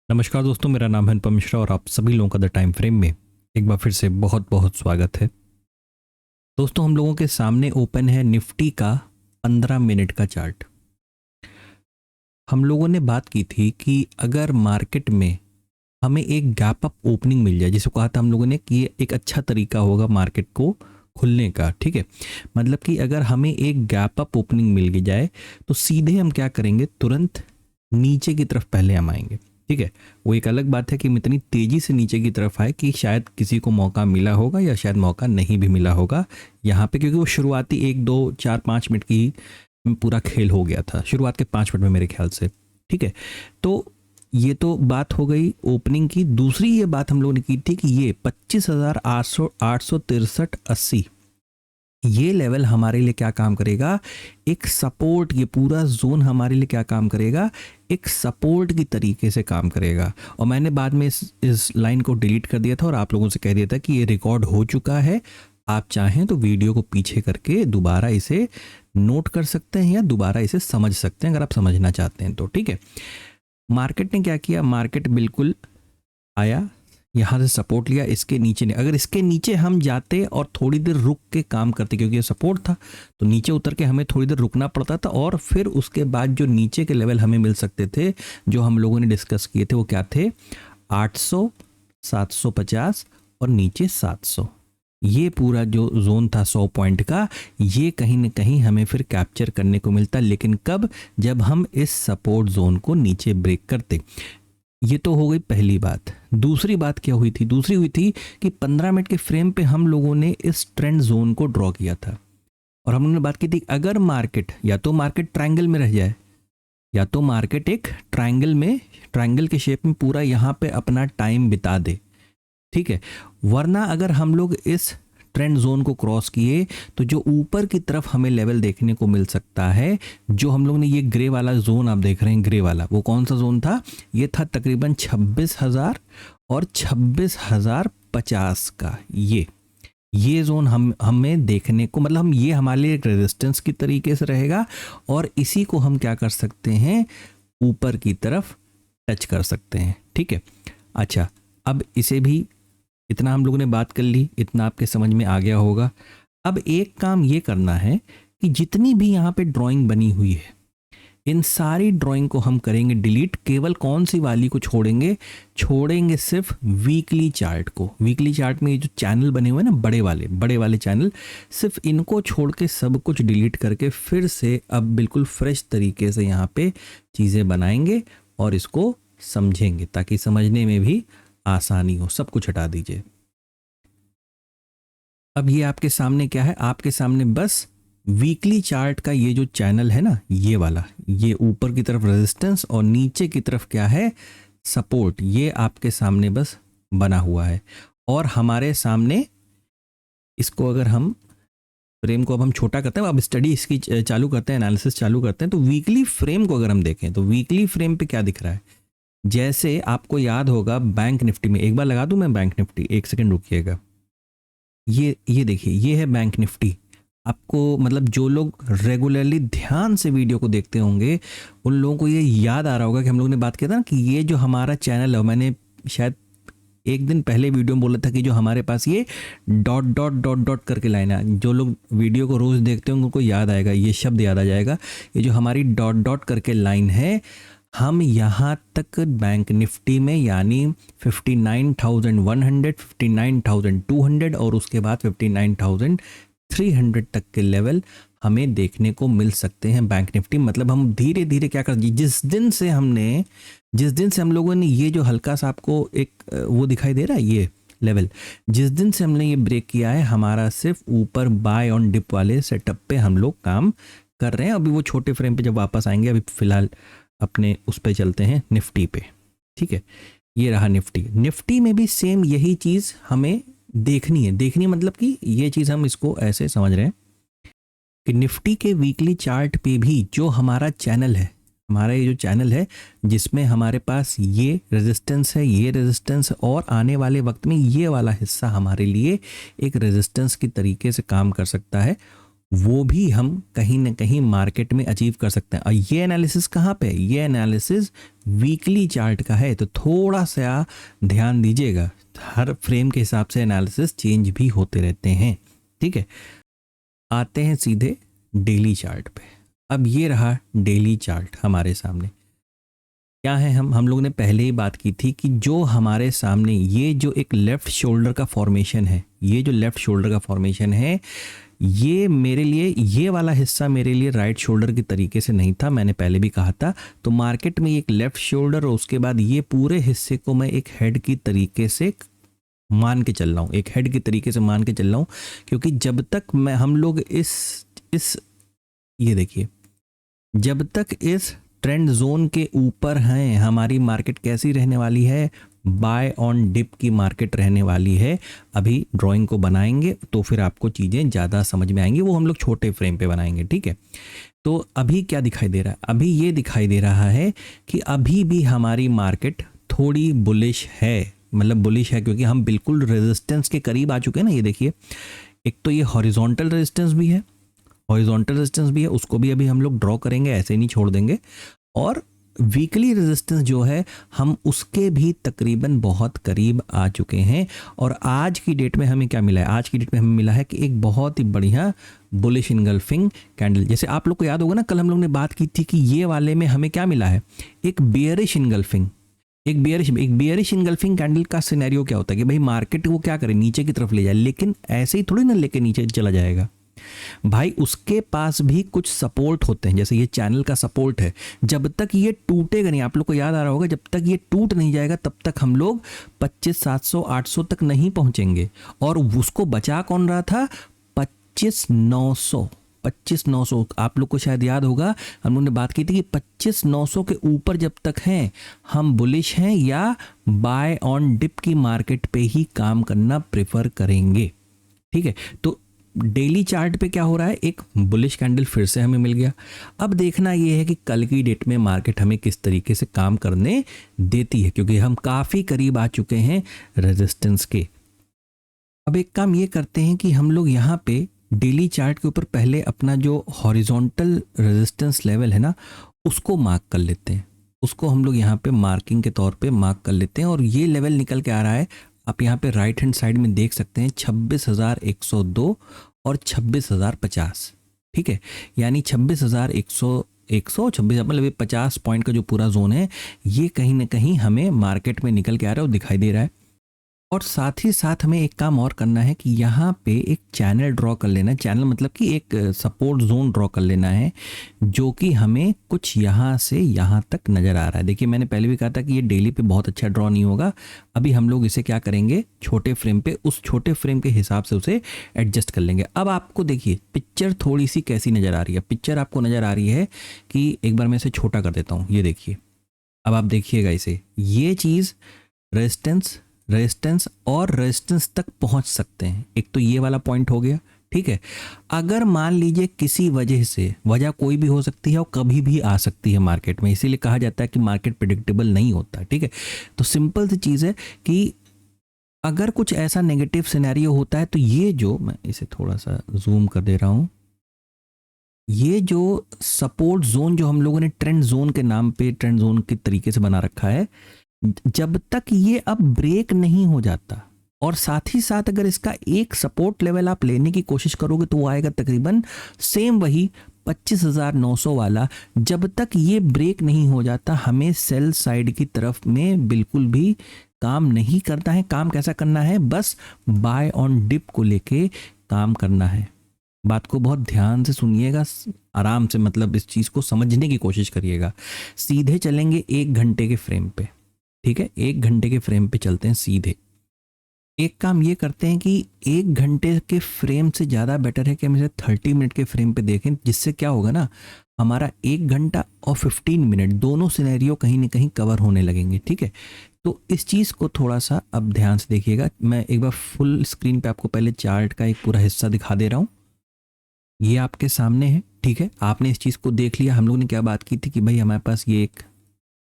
नमस्कार दोस्तों, मेरा नाम है अनुपम मिश्रा और आप सभी लोगों का द टाइम फ्रेम में एक बार फिर से बहुत बहुत स्वागत है। दोस्तों, हम लोगों के सामने ओपन है निफ्टी का 15 मिनट का चार्ट। हम लोगों ने बात की थी कि अगर मार्केट में हमें एक गैप अप ओपनिंग मिल जाए, जिसे कहा था हम लोगों ने कि ये एक अच्छा तरीका होगा मार्केट को खुलने का। ठीक है, मतलब कि अगर हमें एक गैप अप ओपनिंग मिल जाए तो सीधे हम क्या करेंगे, तुरंत नीचे की तरफ पहले हम आएंगे। ठीक है, वो एक अलग बात है कि हम इतनी तेजी से नीचे की तरफ आए कि शायद किसी को मौका मिला होगा या शायद मौका नहीं भी मिला होगा यहाँ पे, क्योंकि वो शुरुआती 1 2 4 5 मिनट की पूरा खेल हो गया था शुरुआत के 5 मिनट में मेरे ख्याल से। ठीक है, तो ये तो बात हो गई ओपनिंग की। दूसरी ये बात हम लोगों ने की थी कि ये 25,863.80 ये लेवल हमारे लिए क्या काम करेगा, एक सपोर्ट। ये पूरा जोन हमारे लिए क्या काम करेगा, एक सपोर्ट की तरीके से काम करेगा। और मैंने बाद में इस लाइन को डिलीट कर दिया था और आप लोगों से कह दिया था कि ये रिकॉर्ड हो चुका है। आप चाहें तो वीडियो को पीछे करके दोबारा इसे नोट कर सकते हैं या दोबारा इसे समझ सकते हैं अगर आप समझना चाहते हैं तो। ठीक है, मार्केट ने क्या किया, मार्केट बिल्कुल आया, यहाँ से सपोर्ट लिया, इसके नीचे ने, अगर इसके नीचे हम जाते और थोड़ी देर रुक के काम करते, क्योंकि ये सपोर्ट था तो नीचे उतर के हमें थोड़ी देर रुकना पड़ता था और फिर उसके बाद जो नीचे के लेवल हमें मिल सकते थे जो हम लोगों ने डिस्कस किए थे वो क्या थे, 800, 750 और नीचे 700। ये पूरा जो जोन था 100 पॉइंट का, ये कहीं ना कहीं हमें फिर कैप्चर करने को मिलता, लेकिन कब, जब हम इस सपोर्ट जोन को नीचे ब्रेक करते। ये तो हो गई पहली बात। दूसरी बात क्या हुई थी, दूसरी हुई थी कि 15 मिनट के फ्रेम पे हम लोगों ने इस ट्रेंड जोन को ड्रॉ किया था और हम लोगों ने बात की थी अगर मार्केट या तो मार्केट ट्रायंगल में रह जाए या तो मार्केट एक ट्रायंगल में, ट्रायंगल के शेप में पूरा यहाँ पे अपना टाइम बिता दे। ठीक है, वरना अगर हम लोग इस ट्रेंड जोन को क्रॉस किए तो जो ऊपर की तरफ हमें लेवल देखने को मिल सकता है, जो हम लोग ने ये ग्रे वाला जोन आप देख रहे हैं, ग्रे वाला, वो कौन सा जोन था, ये था तकरीबन 26,000 और 26,050 का। ये जोन हमें देखने को, मतलब हम, ये हमारे लिए एक रेजिस्टेंस की तरीके से रहेगा और इसी को हम क्या कर सकते हैं, ऊपर की तरफ टच कर सकते हैं। ठीक है, अच्छा, अब इसे भी, इतना हम लोगों ने बात कर ली, इतना आपके समझ में आ गया होगा। अब एक काम ये करना है कि जितनी भी यहाँ पे ड्राइंग बनी हुई है इन सारी ड्राइंग को हम करेंगे डिलीट। केवल कौन सी वाली को छोड़ेंगे, छोड़ेंगे सिर्फ वीकली चार्ट को। वीकली चार्ट में ये जो चैनल बने हुए हैं ना, बड़े वाले चैनल, सिर्फ इनको छोड़ के सब कुछ डिलीट करके फिर से अब बिल्कुल फ्रेश तरीके से यहाँ पे चीज़ें बनाएंगे और इसको समझेंगे ताकि समझने में भी आसानी हो। सब कुछ हटा दीजिए। अब ये आपके सामने क्या है, आपके सामने बस वीकली चार्ट का ये जो चैनल है ना, ये वाला, ये ऊपर की तरफ रेजिस्टेंस और नीचे की तरफ क्या है, सपोर्ट, ये आपके सामने बस बना हुआ है। और हमारे सामने इसको अगर हम फ्रेम को अब हम छोटा करते हैं, अब स्टडी इसकी चालू करते हैं, एनालिसिस चालू करते हैं, तो वीकली फ्रेम को अगर हम देखें तो वीकली फ्रेम पे क्या दिख रहा है, जैसे आपको याद होगा बैंक निफ्टी में, एक बार लगा दूं मैं बैंक निफ्टी, एक सेकंड रुकिएगा। ये देखिए, ये है बैंक निफ्टी। आपको, मतलब जो लोग रेगुलरली ध्यान से वीडियो को देखते होंगे उन लोगों को ये याद आ रहा होगा कि हम लोगों ने बात किया था ना कि ये जो हमारा चैनल है, मैंने शायद एक दिन पहले वीडियो में बोला था कि जो हमारे पास ये डॉट डॉट डॉट डॉट करके लाइन है, जो लोग वीडियो को रोज़ देखते होंगे उनको याद आएगा, ये शब्द याद आ जाएगा। ये जो हमारी डॉट डॉट करके लाइन है, हम यहाँ तक बैंक निफ्टी में यानी 59,100, 59,200 और उसके बाद 59,300 तक के लेवल हमें देखने को मिल सकते हैं बैंक निफ्टी। मतलब हम धीरे धीरे क्या कर, जिस दिन से हम लोगों ने ये जो हल्का सा आपको एक वो दिखाई दे रहा है ये लेवल, जिस दिन से हमने ये ब्रेक किया है, हमारा सिर्फ ऊपर बाय ऑन डिप वाले सेटअप पे हम लोग काम कर रहे हैं। अभी वो छोटे फ्रेम पे जब वापस आएंगे, अभी फिलहाल अपने उस पे चलते हैं निफ्टी पे। ठीक है, ये रहा निफ्टी। निफ्टी में भी सेम यही चीज़ हमें देखनी मतलब कि ये चीज़ हम इसको ऐसे समझ रहे हैं कि निफ्टी के वीकली चार्ट पे भी जो हमारा चैनल है, हमारा ये जो चैनल है जिसमें हमारे पास ये रेजिस्टेंस है, ये रेजिस्टेंस, और आने वाले वक्त में ये वाला हिस्सा हमारे लिए एक रेजिस्टेंस की तरीके से काम कर सकता है। वो भी हम कहीं ना कहीं मार्केट में अचीव कर सकते हैं। और ये एनालिसिस कहाँ पे है? ये एनालिसिस वीकली चार्ट का है, तो थोड़ा सा ध्यान दीजिएगा, हर फ्रेम के हिसाब से एनालिसिस चेंज भी होते रहते हैं। ठीक है, आते हैं सीधे डेली चार्ट पे। अब ये रहा डेली चार्ट हमारे सामने। क्या है, हम लोग ने पहले ही बात की थी कि जो हमारे सामने ये जो एक लेफ्ट शोल्डर का फॉर्मेशन है, ये जो लेफ्ट शोल्डर का फॉर्मेशन है, ये मेरे लिए, ये वाला हिस्सा मेरे लिए राइट शोल्डर के तरीके से नहीं था, मैंने पहले भी कहा था। तो मार्केट में एक लेफ्ट शोल्डर और उसके बाद ये पूरे हिस्से को मैं एक हेड की तरीके से मान के चल रहा हूँ, एक हेड की तरीके से मान के चल रहा हूँ। क्योंकि जब तक मैं हम लोग इस ये देखिए, जब तक इस ट्रेंड जोन के ऊपर हैं, हमारी मार्केट कैसी रहने वाली है? बाय ऑन डिप की मार्केट रहने वाली है। अभी ड्राइंग को बनाएंगे तो फिर आपको चीज़ें ज़्यादा समझ में आएंगी, वो हम लोग छोटे फ्रेम पे बनाएंगे। ठीक है, तो अभी क्या दिखाई दे रहा है? अभी ये दिखाई दे रहा है कि अभी भी हमारी मार्केट थोड़ी बुलिश है, मतलब बुलिश है क्योंकि हम बिल्कुल रेजिस्टेंस के करीब आ चुके हैं ना। ये देखिए, एक तो ये हॉरिजॉन्टल रेजिस्टेंस भी है, उसको भी अभी हम लोग ड्रॉ करेंगे, ऐसे नहीं छोड़ देंगे। और वीकली रेजिस्टेंस जो है, हम उसके भी तकरीबन बहुत करीब आ चुके हैं। और आज की डेट में हमें क्या मिला है? आज की डेट में हमें मिला है कि एक बहुत ही बढ़िया बुलिश इनगल्फिंग कैंडल। जैसे आप लोग को याद होगा ना, कल हम लोग ने बात की थी कि ये वाले में हमें क्या मिला है? एक बेयरिश इनगल्फिंग, एक बेयरिश इनगल्फिंग कैंडल का सिनेरियो क्या होता है कि भाई मार्केट वो क्या करे, नीचे की तरफ ले जाए, लेकिन ऐसे ही थोड़ी ना लेके नीचे चला जाएगा भाई। उसके पास भी कुछ सपोर्ट होते हैं, जैसे ये चैनल का सपोर्ट है। जब तक ये टूटेगा नहीं, आप लोग को याद आ रहा होगा, जब तक ये टूट नहीं जाएगा तब तक हम लोग 25,700 800 तक नहीं पहुंचेंगे। और उसको बचा कौन रहा था? 25,900। 25,900 आप लोग को शायद याद होगा, हम लोगों ने बात की थी कि 25,900 के ऊपर जब तक हैं हम बुलिश हैं या बाय ऑन डिप की मार्केट पे ही काम करना प्रेफर करेंगे। ठीक है, तो डेली चार्ट पे क्या हो रहा है? एक बुलिश कैंडल फिर से हमें मिल गया। अब देखना ये है कि कल की डेट में मार्केट हमें किस तरीके से काम करने देती है, क्योंकि हम काफ़ी करीब आ चुके हैं रेजिस्टेंस के। अब एक काम ये करते हैं कि हम लोग यहाँ पे डेली चार्ट के ऊपर पहले अपना जो हॉरिजॉन्टल रेजिस्टेंस लेवल है ना, उसको मार्क कर लेते हैं। उसको हम लोग यहाँ पे मार्किंग के तौर पे मार्क कर लेते हैं। और ये लेवल निकल के आ रहा है, आप यहाँ पे राइट हैंड साइड में देख सकते हैं, 26,102 और 26,050। ठीक है, यानी 26,100 मतलब 50 पॉइंट का जो पूरा जोन है, ये कहीं ना कहीं हमें मार्केट में निकल के आ रहा है और दिखाई दे रहा है। और साथ ही साथ हमें एक काम और करना है कि यहाँ पे एक चैनल ड्रॉ कर लेना है। चैनल मतलब कि एक सपोर्ट जोन ड्रॉ कर लेना है, जो कि हमें कुछ यहाँ से यहाँ तक नज़र आ रहा है। देखिए, मैंने पहले भी कहा था कि ये डेली पे बहुत अच्छा ड्रॉ नहीं होगा। अभी हम लोग इसे क्या करेंगे, छोटे फ्रेम पे, उस छोटे फ्रेम के हिसाब से उसे एडजस्ट कर लेंगे। अब आपको देखिए पिक्चर थोड़ी सी कैसी नज़र आ रही है। पिक्चर आपको नज़र आ रही है कि एक बार मैं इसे छोटा कर देता हूँ, ये देखिए। अब आप देखिएगा इसे, ये चीज़ रेजिस्टेंस और रेजिस्टेंस तक पहुंच सकते हैं। एक तो ये वाला पॉइंट हो गया। ठीक है, अगर मान लीजिए किसी वजह से, वजह कोई भी हो सकती है और कभी भी आ सकती है मार्केट में, इसीलिए कहा जाता है कि मार्केट प्रेडिक्टेबल नहीं होता। ठीक है, तो सिंपल सी चीज़ है कि अगर कुछ ऐसा नेगेटिव सिनेरियो होता है तो ये जो, मैं इसे थोड़ा सा जूम कर दे रहा हूँ, ये जो सपोर्ट जोन जो हम लोगों ने ट्रेंड जोन के नाम पे, ट्रेंड जोन के तरीके से बना रखा है, जब तक ये अब ब्रेक नहीं हो जाता, और साथ ही साथ अगर इसका एक सपोर्ट लेवल आप लेने की कोशिश करोगे तो वो आएगा तकरीबन सेम वही 25,900 वाला। जब तक ये ब्रेक नहीं हो जाता, हमें सेल साइड की तरफ में बिल्कुल भी काम नहीं करना है। काम कैसा करना है? बस बाय ऑन डिप को लेके काम करना है। बात को बहुत ध्यान से सुनिएगा, आराम से, मतलब इस चीज़ को समझने की कोशिश करिएगा। सीधे चलेंगे 1 घंटे के फ्रेम पे। ठीक है, 1 घंटे के फ्रेम पे चलते हैं सीधे। एक काम ये करते हैं कि 1 घंटे के फ्रेम से ज़्यादा बेटर है कि हम इसे 30 मिनट के फ्रेम पे देखें, जिससे क्या होगा ना, हमारा 1 घंटा और 15 मिनट दोनों सिनेरियो कहीं ना कहीं कवर होने लगेंगे। ठीक है, तो इस चीज़ को थोड़ा सा अब ध्यान से देखिएगा। मैं एक बार फुल स्क्रीन पे आपको पहले चार्ट का एक पूरा हिस्सा दिखा दे रहा हूँ, ये आपके सामने है। ठीक है, आपने इस चीज़ को देख लिया। हम लोग ने क्या बात की थी कि भाई हमारे पास ये एक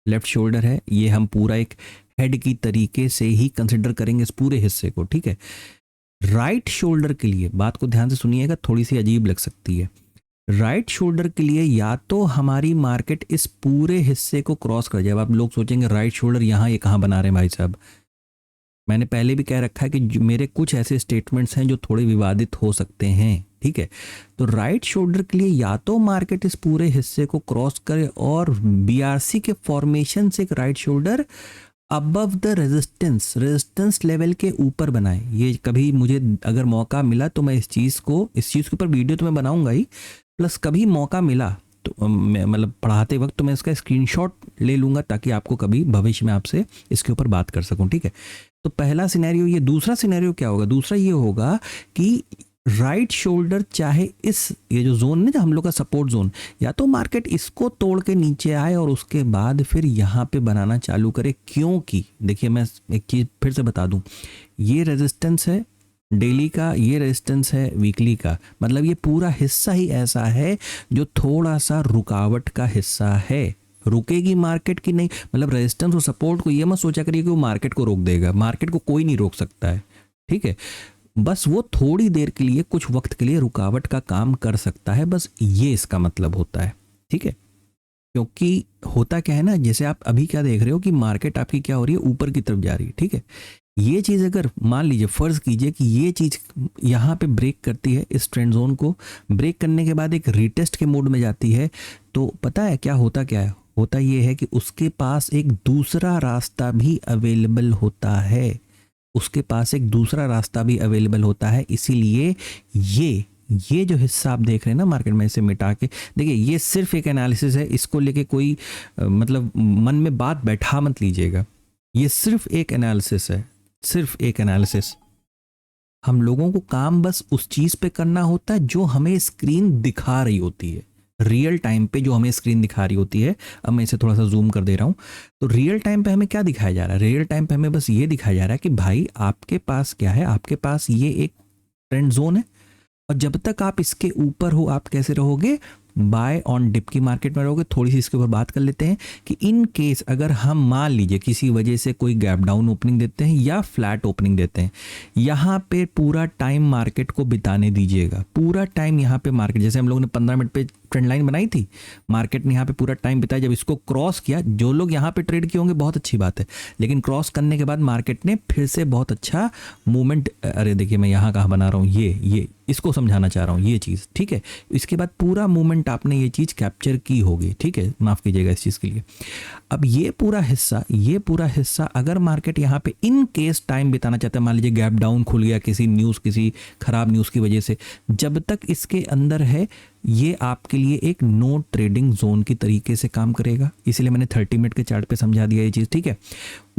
लेफ्ट शोल्डर है, ये हम पूरा एक हेड की तरीके से ही कंसिडर करेंगे इस पूरे हिस्से को। ठीक है, राइट शोल्डर के लिए, बात को ध्यान से सुनिएगा, थोड़ी सी अजीब लग सकती है। राइट शोल्डर के लिए या तो हमारी मार्केट इस पूरे हिस्से को क्रॉस कर जाए। अब आप लोग सोचेंगे राइट शोल्डर यहाँ, ये कहाँ बना रहे हैं भाई साहब। मैंने पहले भी कह रखा है कि मेरे कुछ ऐसे स्टेटमेंट्स हैं जो थोड़े विवादित हो सकते हैं, ठीक है। तो राइट शोल्डर के लिए या तो मार्केट इस पूरे हिस्से को क्रॉस करे और बीआरसी के फॉर्मेशन से एक right shoulder above the resistance level के ऊपर बनाए। ये कभी मुझे अगर मौका मिला तो मैं इस चीज़ के ऊपर वीडियो तो मैं बनाऊंगा ही, प्लस कभी मौका मिला तो मतलब पढ़ाते वक्त तो मैं इसका स्क्रीनशॉट ले लूँगा ताकि आपको कभी भविष्य में आपसे इसके ऊपर बात कर सकूँ, ठीक है। तो पहला सिनेरियो ये। दूसरा सिनेरियो क्या होगा? दूसरा ये होगा कि राइट शोल्डर चाहे ये जो जोन है, जो हम लोग का सपोर्ट जोन, या तो मार्केट इसको तोड़ के नीचे आए और उसके बाद फिर यहाँ पे बनाना चालू करे। क्योंकि देखिए, मैं एक चीज़ फिर से बता दूं, ये रेजिस्टेंस है डेली का, ये रेजिस्टेंस है वीकली का, मतलब ये पूरा हिस्सा ही ऐसा है जो थोड़ा सा रुकावट का हिस्सा है। रुकेगी मार्केट की नहीं, मतलब रेजिस्टेंस और सपोर्ट को ये मत सोचा करिए कि वो मार्केट को रोक देगा। मार्केट को कोई नहीं रोक सकता है, ठीक है। बस वो थोड़ी देर के लिए, कुछ वक्त के लिए रुकावट का काम कर सकता है, बस ये इसका मतलब होता है, ठीक है। क्योंकि होता क्या है ना, जैसे आप अभी क्या देख रहे हो कि मार्केट आपकी क्या हो रही है, ऊपर की तरफ जा रही है, ठीक है। ये चीज़ अगर मान लीजिए, फ़र्ज़ कीजिए कि ये चीज़ यहाँ पे ब्रेक करती है, इस ट्रेंड जोन को ब्रेक करने के बाद एक रीटेस्ट के मोड में जाती है, तो पता है क्या है? होता ये है कि उसके पास एक दूसरा रास्ता भी अवेलेबल होता है। उसके पास एक दूसरा रास्ता भी अवेलेबल होता है। इसीलिए ये जो हिस्सा आप देख रहे हैं ना मार्केट में, इसे मिटा के देखिए, ये सिर्फ एक एनालिसिस है। इसको लेके कोई मतलब मन में बात बैठा मत लीजिएगा। ये सिर्फ एक एनालिसिस है, सिर्फ एक एनालिसिस। हम लोगों को काम बस उस चीज़ पे करना होता है जो हमें स्क्रीन दिखा रही होती है, रियल टाइम पे जो हमें स्क्रीन दिखा रही होती है। अब मैं इसे थोड़ा सा जूम कर दे रहा हूँ। तो रियल टाइम पे हमें क्या दिखाया जा रहा है? रियल टाइम पे हमें बस ये दिखाया जा रहा है कि भाई आपके पास क्या है, आपके पास ये एक ट्रेंड जोन है, और जब तक आप इसके ऊपर हो, आप कैसे रहोगे? बाय ऑन डिप की मार्केट में रहोगे। थोड़ी सी इसके ऊपर बात कर लेते हैं कि इन केस अगर हम मान लीजिए किसी वजह से कोई गैप डाउन ओपनिंग देते हैं या फ्लैट ओपनिंग देते हैं, यहाँ पे पूरा टाइम मार्केट को बिताने दीजिएगा। पूरा टाइम यहाँ पे मार्केट, जैसे हम लोगों ने 15 मिनट पे ट्रेंड लाइन बनाई थी, मार्केट ने यहाँ पे पूरा टाइम बिताया। जब इसको क्रॉस किया, जो लोग यहाँ पे ट्रेड किए होंगे बहुत अच्छी बात है, लेकिन क्रॉस करने के बाद मार्केट ने फिर से बहुत अच्छा मूवमेंट, अरे देखिए मैं यहाँ कहाँ बना रहा हूँ, ये इसको समझाना चाह रहा हूँ, ये चीज़, ठीक है। इसके बाद पूरा मूवमेंट आपने ये चीज़ कैप्चर की होगी, ठीक है, माफ़ कीजिएगा इस चीज़ के लिए। अब ये पूरा हिस्सा अगर मार्केट यहाँ पे इन केस टाइम बिताना चाहता है, मान लीजिए गैप डाउन खुल गया किसी खराब न्यूज़ की वजह से, जब तक इसके अंदर है, ये आपके लिए एक नो ट्रेडिंग जोन की तरीके से काम करेगा। इसलिए मैंने 30 मिनट के चार्ट पे समझा दिया ये चीज़, ठीक है।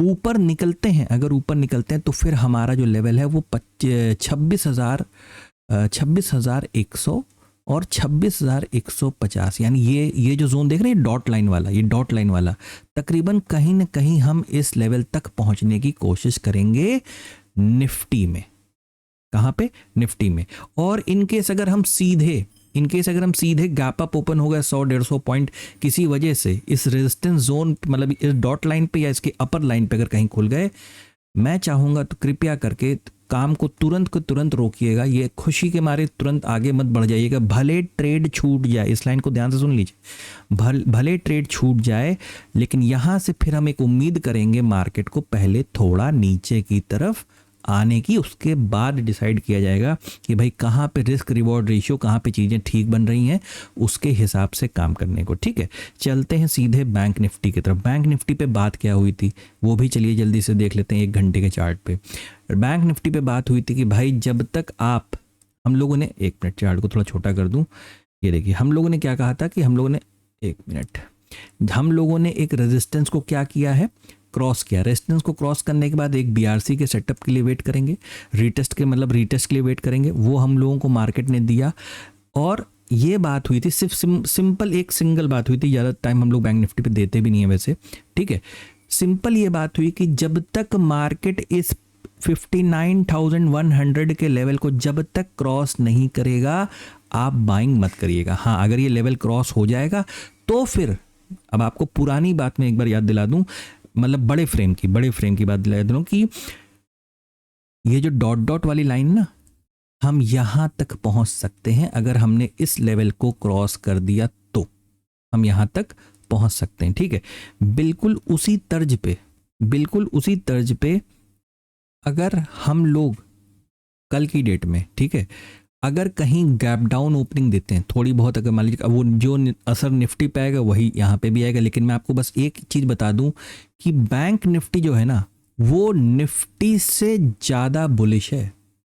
ऊपर निकलते हैं, अगर ऊपर निकलते हैं तो फिर हमारा जो लेवल है वो 26,100 और 26,150, यानी ये जो जोन देख रहे हैं डॉट लाइन वाला, तकरीबन कहीं ना कहीं हम इस लेवल तक पहुंचने की कोशिश करेंगे निफ्टी में। कहाँ पे? निफ्टी में। और इनकेस अगर हम सीधे गैप अप ओपन हो गया 100-150 पॉइंट किसी वजह से इस रेजिस्टेंस जोन, मतलब इस डॉट लाइन पे या इसके अपर लाइन पे अगर कहीं खुल गए, मैं चाहूँगा तो कृपया करके काम को तुरंत रोकिएगा। ये खुशी के मारे तुरंत आगे मत बढ़ जाइएगा, भले ट्रेड छूट जाए। इस लाइन को ध्यान से सुन लीजिए, भले ट्रेड छूट जाए, लेकिन यहाँ से फिर हम एक उम्मीद करेंगे मार्केट को पहले थोड़ा नीचे की तरफ आने की, उसके बाद डिसाइड किया जाएगा कि भाई कहाँ पे रिस्क रिवॉर्ड रेशियो, कहाँ पे चीज़ें ठीक बन रही हैं, उसके हिसाब से काम करने को, ठीक है। चलते हैं सीधे बैंक निफ्टी की तरफ। बैंक निफ्टी पे बात क्या हुई थी वो भी चलिए जल्दी से देख लेते हैं 1 घंटे के चार्ट पे। बैंक निफ्टी पे बात हुई थी कि भाई जब तक हम लोगों ने, 1 मिनट चार्ट को थोड़ा छोटा कर दूँ, ये देखिए हम लोगों ने क्या कहा था कि हम लोगों ने एक रेजिस्टेंस को क्या किया है, क्रॉस किया। रेजिस्टेंस को क्रॉस करने के बाद एक बीआरसी के सेटअप के लिए वेट करेंगे, रीटेस्ट के लिए वेट करेंगे, वो हम लोगों को मार्केट ने दिया। और ये बात हुई थी, सिर्फ सिंपल एक सिंगल बात हुई थी, ज़्यादा टाइम हम लोग बैंक निफ्टी पे देते भी नहीं है वैसे, ठीक है। सिंपल ये बात हुई कि जब तक मार्केट इस 59,100 के लेवल को जब तक क्रॉस नहीं करेगा, आप बाइंग मत करिएगा। हाँ, अगर ये लेवल क्रॉस हो जाएगा तो फिर, अब आपको पुरानी बात में एक बार याद दिला दूं, मतलब बड़े फ्रेम की बात दिला दूं कि ये जो डॉट डॉट वाली लाइन ना, हम यहाँ तक पहुँच सकते हैं अगर हमने इस लेवल को क्रॉस कर दिया तो हम यहाँ तक पहुँच सकते हैं। ठीक है, बिल्कुल उसी तर्ज पे अगर हम लोग कल की डेट में, ठीक है, अगर कहीं गैप डाउन ओपनिंग देते हैं थोड़ी बहुत, अगर मान लीजिए वो जो असर निफ्टी पे आएगा वही यहाँ पे भी आएगा, लेकिन मैं आपको बस एक चीज़ बता दूं कि बैंक निफ्टी जो है ना वो निफ्टी से ज़्यादा बुलिश है।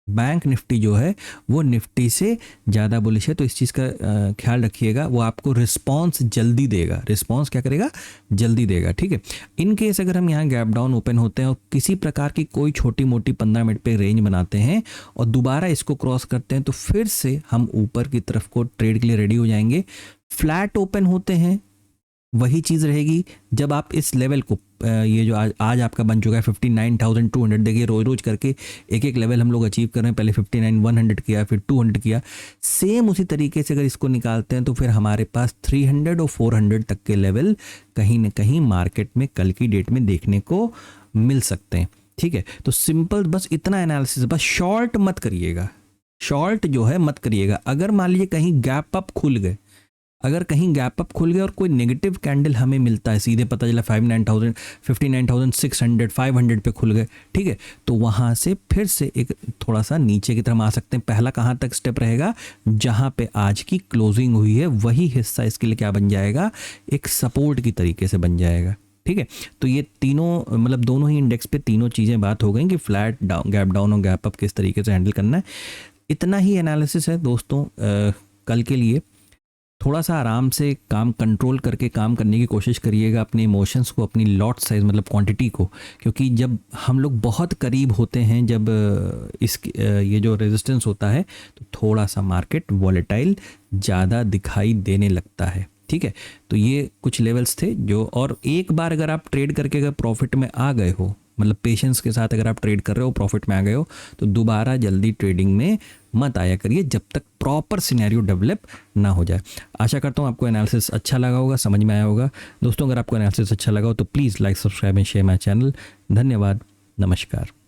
बैंक निफ्टी जो है वो निफ्टी से ज़्यादा बुलिश है, तो इस चीज़ का ख्याल रखिएगा। वो आपको रिस्पॉन्स जल्दी देगा, रिस्पॉन्स क्या करेगा, जल्दी देगा। ठीक है, इन केस अगर हम यहाँ गैप डाउन ओपन होते हैं और किसी प्रकार की कोई छोटी मोटी 15 मिनट पे रेंज बनाते हैं और दोबारा इसको क्रॉस करते हैं तो फिर से हम ऊपर की तरफ को ट्रेड के लिए रेडी हो जाएंगे। फ्लैट ओपन होते हैं वही चीज़ रहेगी, जब आप इस लेवल को ये जो आज आपका बन चुका है 59,200, देखिए रोज रोज करके एक एक लेवल हम लोग अचीव कर रहे हैं। पहले 59,100 किया, फिर 200 किया, सेम उसी तरीके से अगर इसको निकालते हैं तो फिर हमारे पास 300 और 400 तक के लेवल कहीं ना कहीं मार्केट में कल की डेट में देखने को मिल सकते हैं। ठीक है, तो सिंपल बस इतना एनालिसिस, बस शॉर्ट मत करिएगा, शॉर्ट जो है मत करिएगा। अगर मान लीजिए कहीं गैप अप खुल गए, अगर कहीं गैप अप खुल गया और कोई नेगेटिव कैंडल हमें मिलता है, सीधे पता चला 59,600 500 पे खुल गए, ठीक है, तो वहाँ से फिर से एक थोड़ा सा नीचे की तरफ आ सकते हैं। पहला कहाँ तक स्टेप रहेगा, जहाँ पे आज की क्लोजिंग हुई है वही हिस्सा इसके लिए क्या बन जाएगा, एक सपोर्ट की तरीके से बन जाएगा। ठीक है, तो ये तीनों मतलब दोनों ही इंडेक्स पे तीनों चीज़ें बात हो गई कि फ्लैट डाउन, गैप डाउन और गैप अप किस तरीके से हैंडल करना है। इतना ही एनालिसिस है दोस्तों कल के लिए। थोड़ा सा आराम से काम कंट्रोल करके काम करने की कोशिश करिएगा, अपने इमोशंस को, अपनी लॉट साइज मतलब क्वांटिटी को, क्योंकि जब हम लोग बहुत करीब होते हैं, जब ये जो रेजिस्टेंस होता है तो थोड़ा सा मार्केट वॉलेटाइल ज़्यादा दिखाई देने लगता है। ठीक है, तो ये कुछ लेवल्स थे जो, और एक बार अगर आप ट्रेड करके अगर प्रॉफिट में आ गए हो, मतलब पेशेंस के साथ अगर आप ट्रेड कर रहे हो, प्रॉफिट में आ गए हो, तो दोबारा जल्दी ट्रेडिंग में मत आया करिए जब तक प्रॉपर सिनेरियो डेवलप ना हो जाए। आशा करता हूँ आपको एनालिसिस अच्छा लगा होगा, समझ में आया होगा। दोस्तों अगर आपको एनालिसिस अच्छा लगा हो तो please like, subscribe and share my channel. धन्यवाद, नमस्कार।